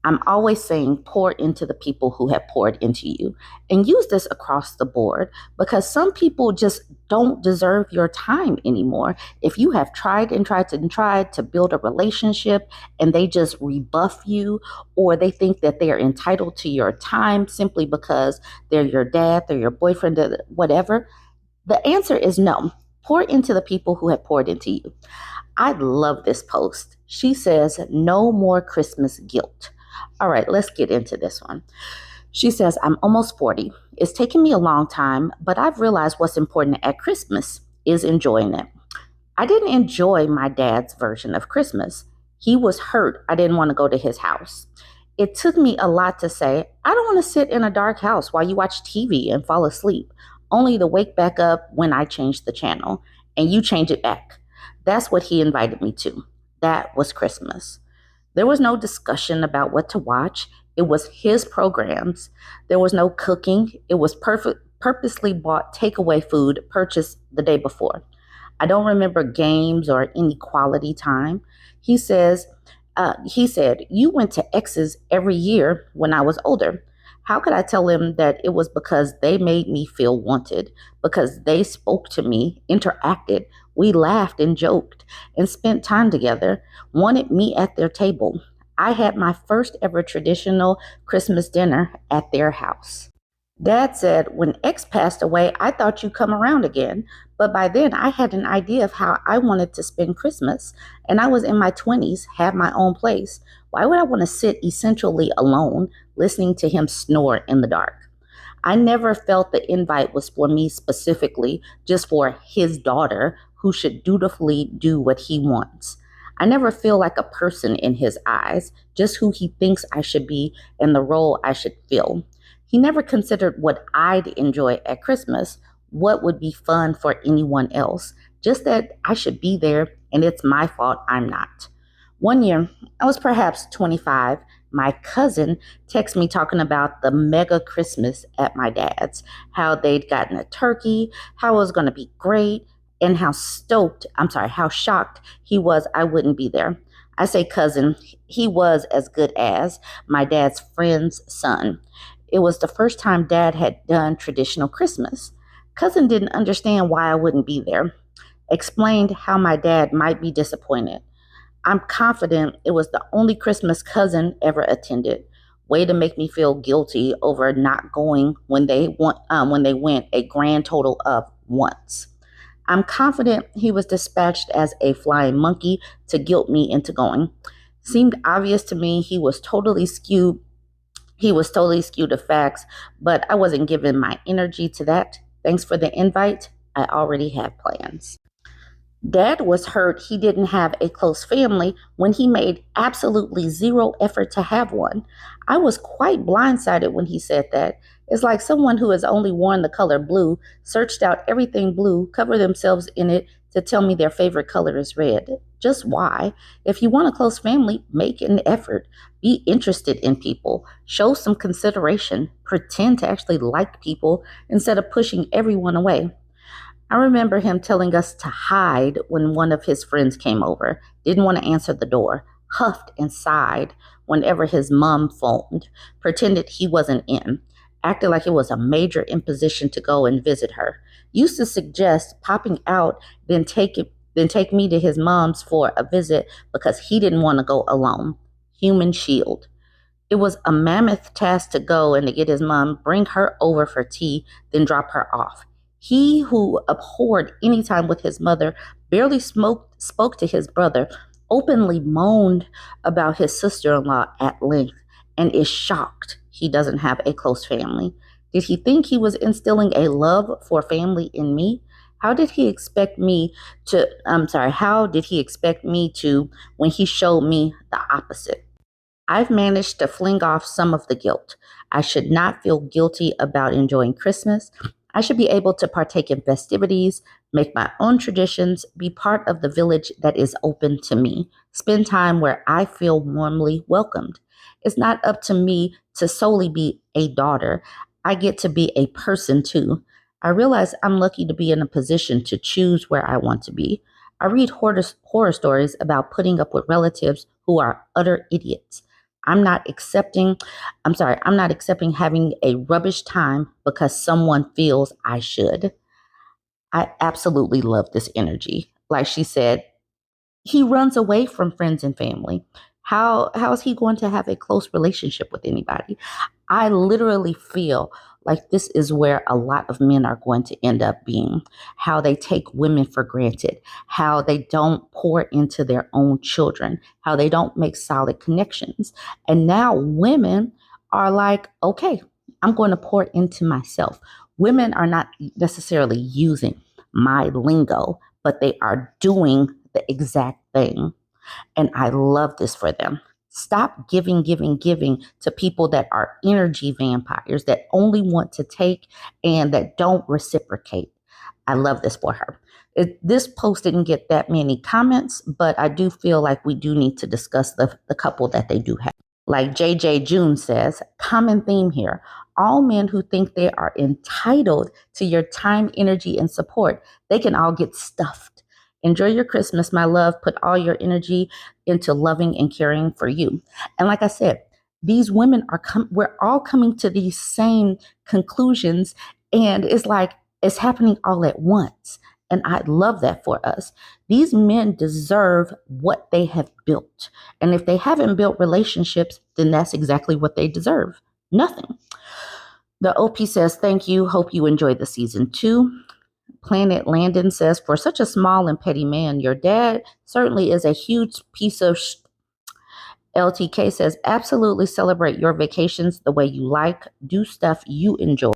I'm always saying pour into the people who have poured into you, and use this across the board because some people just don't deserve your time anymore. If you have tried and tried and tried to build a relationship and they just rebuff you, or they think that they are entitled to your time simply because they're your dad, they're your boyfriend, whatever, the answer is no. Pour into the people who have poured into you. I love this post. She says, no more Christmas guilt. All right, let's get into this one. She says, I'm almost 40. It's taken me a long time, but I've realized what's important at Christmas is enjoying it. I didn't enjoy my dad's version of Christmas. He was hurt I didn't want to go to his house. It took me a lot to say, I don't want to sit in a dark house while you watch TV and fall asleep, only to wake back up when I change the channel and you change it back. That's what he invited me to. That was Christmas. There was no discussion about what to watch. It was his programs. There was no cooking. It was purposely bought takeaway food purchased the day before. I don't remember games or any quality time. He says, he said, you went to X's every year when I was older. How could I tell him that it was because they made me feel wanted, because they spoke to me, interacted, we laughed and joked and spent time together, wanted me at their table? I had my first ever traditional Christmas dinner at their house. Dad said, when X passed away, I thought you'd come around again. But by then, I had an idea of how I wanted to spend Christmas. And I was in my 20s, had my own place. Why would I want to sit essentially alone, listening to him snore in the dark? I never felt the invite was for me specifically, just for his daughter, who should dutifully do what he wants. I never feel like a person in his eyes, just who he thinks I should be and the role I should fill. He never considered what I'd enjoy at Christmas, what would be fun for anyone else, just that I should be there and it's my fault I'm not. One year, I was perhaps 25. My cousin texted me talking about the mega Christmas at my dad's, how they'd gotten a turkey, how it was going to be great, and how shocked he was I wouldn't be there. I say cousin, he was as good as my dad's friend's son. It was the first time dad had done traditional Christmas. Cousin didn't understand why I wouldn't be there. Explained how my dad might be disappointed. I'm confident it was the only Christmas cousin ever attended. Way to make me feel guilty over not going when they went a grand total of once. I'm confident he was dispatched as a flying monkey to guilt me into going. Seemed obvious to me he was totally skewed to facts, but I wasn't giving my energy to that. Thanks for the invite. I already had plans. Dad was hurt he didn't have a close family when he made absolutely zero effort to have one. I was quite blindsided when he said that. It's like someone who has only worn the color blue, searched out everything blue, covered themselves in it to tell me their favorite color is red. Just why? If you want a close family, make an effort. Be interested in people. Show some consideration. Pretend to actually like people instead of pushing everyone away. I remember him telling us to hide when one of his friends came over, didn't want to answer the door, huffed and sighed whenever his mom phoned, pretended he wasn't in, acted like it was a major imposition to go and visit her. Used to suggest popping out, then take me to his mom's for a visit because he didn't want to go alone. Human shield. It was a mammoth task to go and to get his mom, bring her over for tea, then drop her off. He who abhorred any time with his mother barely spoke to his brother, openly moaned about his sister-in-law at length, and is shocked he doesn't have a close family. Did he think he was instilling a love for family in me? How did he expect me to when he showed me the opposite? I've managed to fling off some of the guilt. I should not feel guilty about enjoying Christmas. I should be able to partake in festivities, make my own traditions, be part of the village that is open to me, spend time where I feel warmly welcomed. It's not up to me to solely be a daughter. I get to be a person too. I realize I'm lucky to be in a position to choose where I want to be. I read horror stories about putting up with relatives who are utter idiots. I'm not accepting having a rubbish time because someone feels I should. I absolutely love this energy. Like she said, he runs away from friends and family. How is he going to have a close relationship with anybody? I literally feel like this is where a lot of men are going to end up being, how they take women for granted, how they don't pour into their own children, how they don't make solid connections. And now women are like, okay, I'm going to pour into myself. Women are not necessarily using my lingo, but they are doing the exact thing. And I love this for them. Stop giving, giving, giving to people that are energy vampires that only want to take and that don't reciprocate. I love this for her. This post didn't get that many comments, but I do feel like we do need to discuss the couple that they do have. Like JJ June says, common theme here. All men who think they are entitled to your time, energy, and support, they can all get stuffed. Enjoy your Christmas, my love. Put all your energy into loving and caring for you. And like I said, these women we're all coming to these same conclusions. And it's like it's happening all at once. And I love that for us. These men deserve what they have built. And if they haven't built relationships, then that's exactly what they deserve. Nothing. The OP says, thank you. Hope you enjoyed the season 2. Planet Landon says, for such a small and petty man, your dad certainly is a huge piece of LTK says, absolutely celebrate your vacations the way you like. Do stuff you enjoy.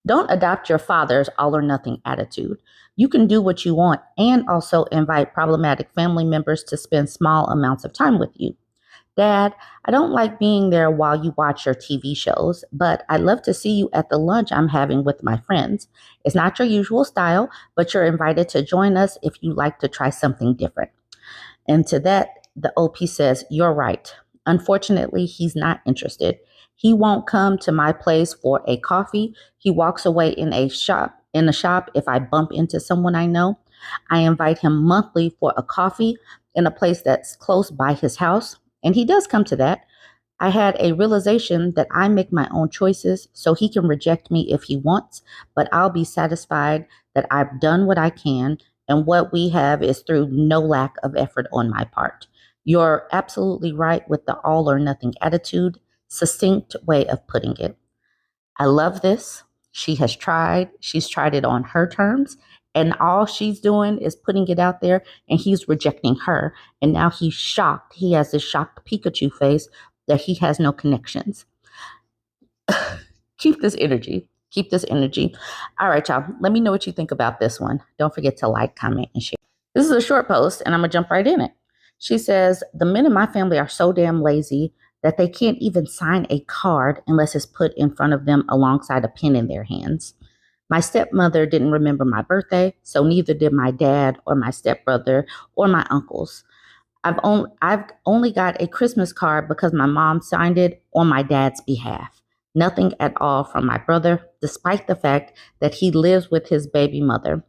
Don't adopt your father's all or nothing attitude. You can do what you want and also invite problematic family members to spend small amounts of time with you. Dad, I don't like being there while you watch your TV shows, but I'd love to see you at the lunch I'm having with my friends. It's not your usual style, but you're invited to join us if you like to try something different. And to that, the OP says, you're right. Unfortunately, he's not interested. He won't come to my place for a coffee. He walks away in a shop if I bump into someone I know. I invite him monthly for a coffee in a place that's close by his house, and he does come to that. I had a realization that I make my own choices, so he can reject me if he wants, but I'll be satisfied that I've done what I can, and what we have is through no lack of effort on my part. You're absolutely right with the all or nothing attitude, succinct way of putting it. I love this. She's tried it on her terms, and all she's doing is putting it out there, and he's rejecting her. And now he's shocked. He has this shocked Pikachu face that he has no connections. Keep this energy. Keep this energy. All right, y'all. Let me know what you think about this one. Don't forget to like, comment, and share. This is a short post, and I'm going to jump right in it. She says, the men in my family are so damn lazy that they can't even sign a card unless it's put in front of them alongside a pen in their hands. My stepmother didn't remember my birthday, so neither did my dad or my stepbrother or my uncles. I've only got a Christmas card because my mom signed it on my dad's behalf. Nothing at all from my brother, despite the fact that he lives with his baby mother.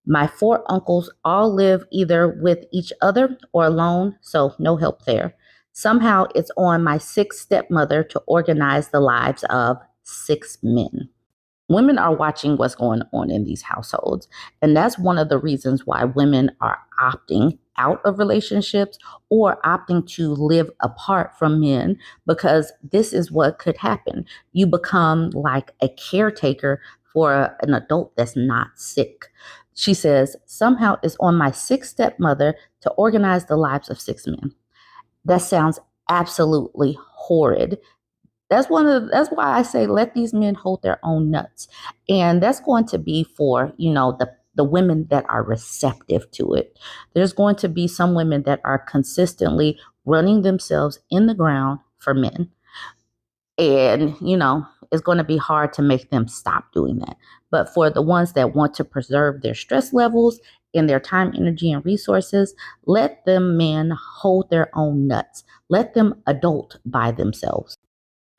My 4 uncles all live either with each other or alone, so no help there. Somehow it's on my 6th stepmother to organize the lives of 6 men. Women are watching what's going on in these households. And that's one of the reasons why women are opting out of relationships or opting to live apart from men, because this is what could happen. You become like a caretaker for an adult that's not sick. She says, somehow it's on my 6th stepmother to organize the lives of 6 men. That sounds absolutely horrid. That's why I say let these men hold their own nuts. And that's going to be for, the women that are receptive to it. There's going to be some women that are consistently running themselves in the ground for men. And, it's going to be hard to make them stop doing that. But for the ones that want to preserve their stress levels and their time, energy, and resources, let them men hold their own nuts. Let them adult by themselves.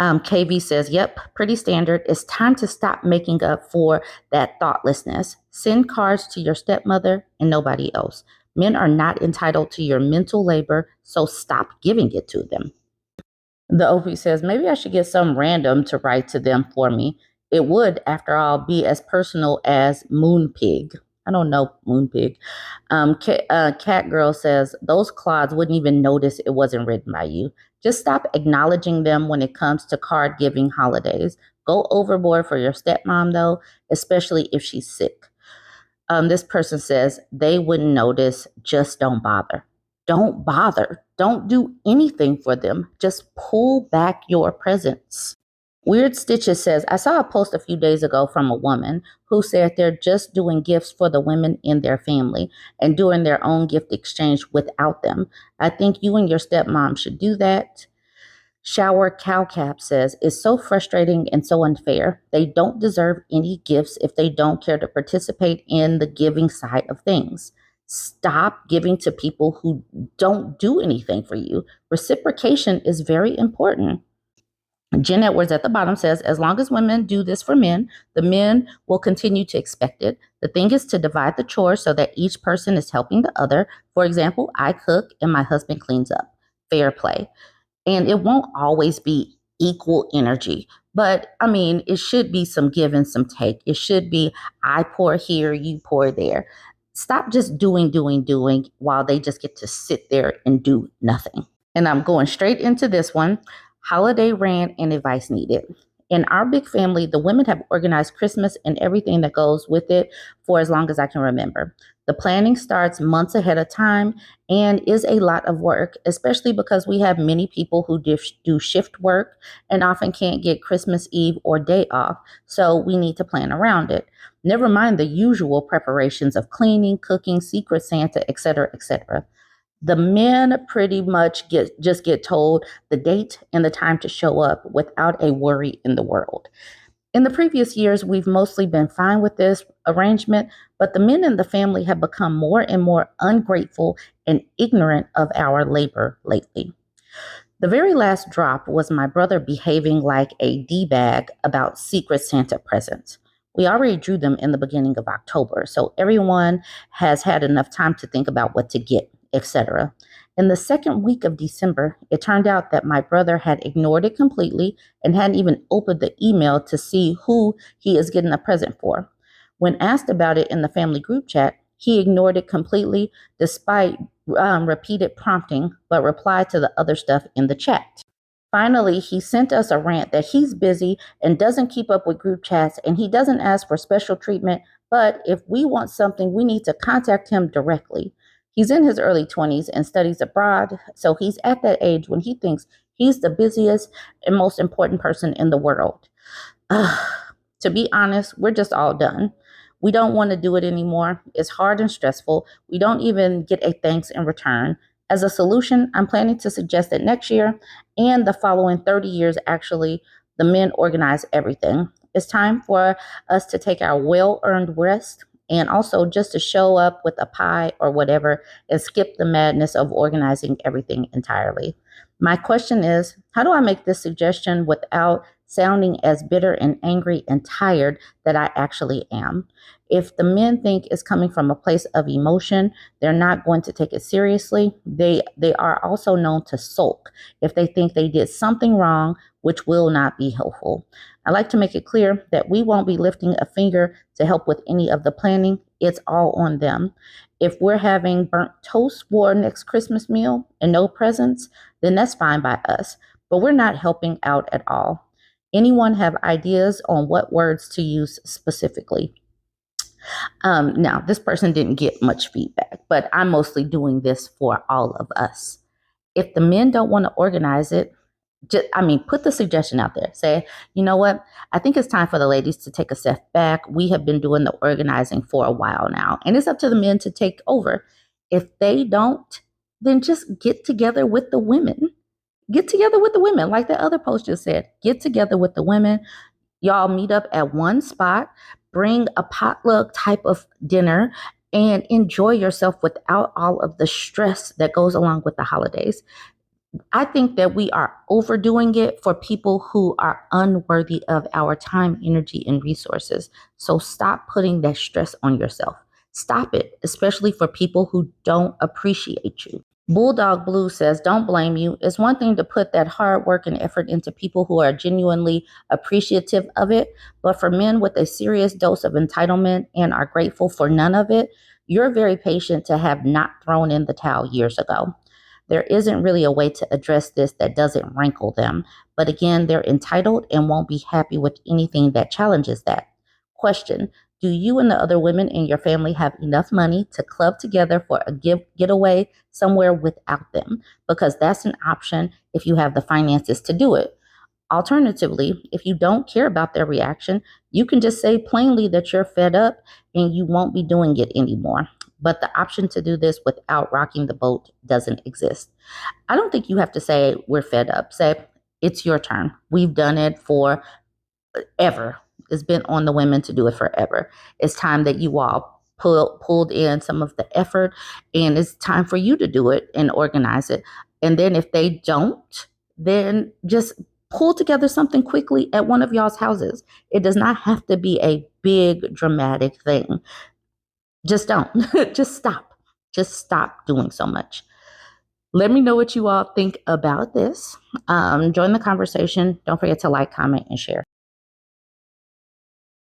KV says, yep, pretty standard. It's time to stop making up for that thoughtlessness. Send cards to your stepmother and nobody else. Men are not entitled to your mental labor, so stop giving it to them. The OP says, maybe I should get some random to write to them for me. It would, after all, be as personal as Moon Pig. I don't know Moon Pig. Cat Girl says, those clods wouldn't even notice it wasn't written by you. Just stop acknowledging them when it comes to card giving holidays. Go overboard for your stepmom, though, especially if she's sick. This person says they wouldn't notice, just don't bother. Don't bother. Don't do anything for them. Just pull back your presence. Weird Stitches says, I saw a post a few days ago from a woman who said they're just doing gifts for the women in their family and doing their own gift exchange without them. I think you and your stepmom should do that. Shower Cowcap says, it's so frustrating and so unfair. They don't deserve any gifts if they don't care to participate in the giving side of things. Stop giving to people who don't do anything for you. Reciprocation is very important. Jen Edwards at the bottom says, as long as women do this for men, the men will continue to expect it. The thing is to divide the chores so that each person is helping the other. For example, I cook and my husband cleans up. Fair play. And it won't always be equal energy. But I mean, it should be some give and some take. It should be I pour here, you pour there. Stop just doing while they just get to sit there and do nothing. And I'm going straight into this one. Holiday rant and advice needed. In our big family, the women have organized Christmas and everything that goes with it for as long as I can remember. The planning starts months ahead of time and is a lot of work, especially because we have many people who do shift work and often can't get Christmas Eve or day off. So we need to plan around it. Never mind the usual preparations of cleaning, cooking, Secret Santa, etc., etc. The men pretty much get told the date and the time to show up without a worry in the world. In the previous years, we've mostly been fine with this arrangement, but the men in the family have become more and more ungrateful and ignorant of our labor lately. The very last drop was my brother behaving like a D-bag about Secret Santa presents. We already drew them in the beginning of October, so everyone has had enough time to think about what to get, etc. In the second week of December, it turned out that my brother had ignored it completely and hadn't even opened the email to see who he is getting a present for. When asked about it in the family group chat, he ignored it completely despite repeated prompting, but replied to the other stuff in the chat. Finally, he sent us a rant that he's busy and doesn't keep up with group chats and he doesn't ask for special treatment, but if we want something, we need to contact him directly. He's in his early 20s and studies abroad, so he's at that age when he thinks he's the busiest and most important person in the world. To be honest, we're just all done. We don't want to do it anymore. It's hard and stressful. We don't even get a thanks in return. As a solution, I'm planning to suggest that next year and the following 30 years, actually, the men organize everything. It's time for us to take our well-earned rest and also just to show up with a pie or whatever and skip the madness of organizing everything entirely. My question is, how do I make this suggestion without sounding as bitter and angry and tired that I actually am? If the men think it's coming from a place of emotion, they're not going to take it seriously. They are also known to sulk if they think they did something wrong, which will not be helpful. I like to make it clear that we won't be lifting a finger to help with any of the planning. It's all on them. If we're having burnt toast for next Christmas meal and no presents, then that's fine by us, but we're not helping out at all. Anyone have ideas on what words to use specifically? Now, this person didn't get much feedback, but I'm mostly doing this for all of us. If the men don't want to organize it, put the suggestion out there. Say, you know what? I think it's time for the ladies to take a step back. We have been doing the organizing for a while now, and it's up to the men to take over. If they don't, then just get together with the women. Get together with the women, like the other post just said. Get together with the women. Y'all meet up at one spot, bring a potluck type of dinner, and enjoy yourself without all of the stress that goes along with the holidays. I think that we are overdoing it for people who are unworthy of our time, energy, and resources. So stop putting that stress on yourself. Stop it, especially for people who don't appreciate you. Bulldog Blue says, don't blame you. It's one thing to put that hard work and effort into people who are genuinely appreciative of it. But for men with a serious dose of entitlement and are grateful for none of it, you're very patient to have not thrown in the towel years ago. There isn't really a way to address this that doesn't rankle them. But again, they're entitled and won't be happy with anything that challenges that. Question: do you and the other women in your family have enough money to club together for a getaway somewhere without them? Because that's an option if you have the finances to do it. Alternatively, if you don't care about their reaction, you can just say plainly that you're fed up and you won't be doing it anymore. But the option to do this without rocking the boat doesn't exist. I don't think you have to say, we're fed up. Say, it's your turn. We've done it for ever. It's been on the women to do it forever. It's time that you all pulled in some of the effort, and it's time for you to do it and organize it. And then if they don't, then just pull together something quickly at one of y'all's houses. It does not have to be a big dramatic thing. Just don't. Just stop. Just stop doing so much. Let me know what you all think about this. Join the conversation. Don't forget to like, comment, and share.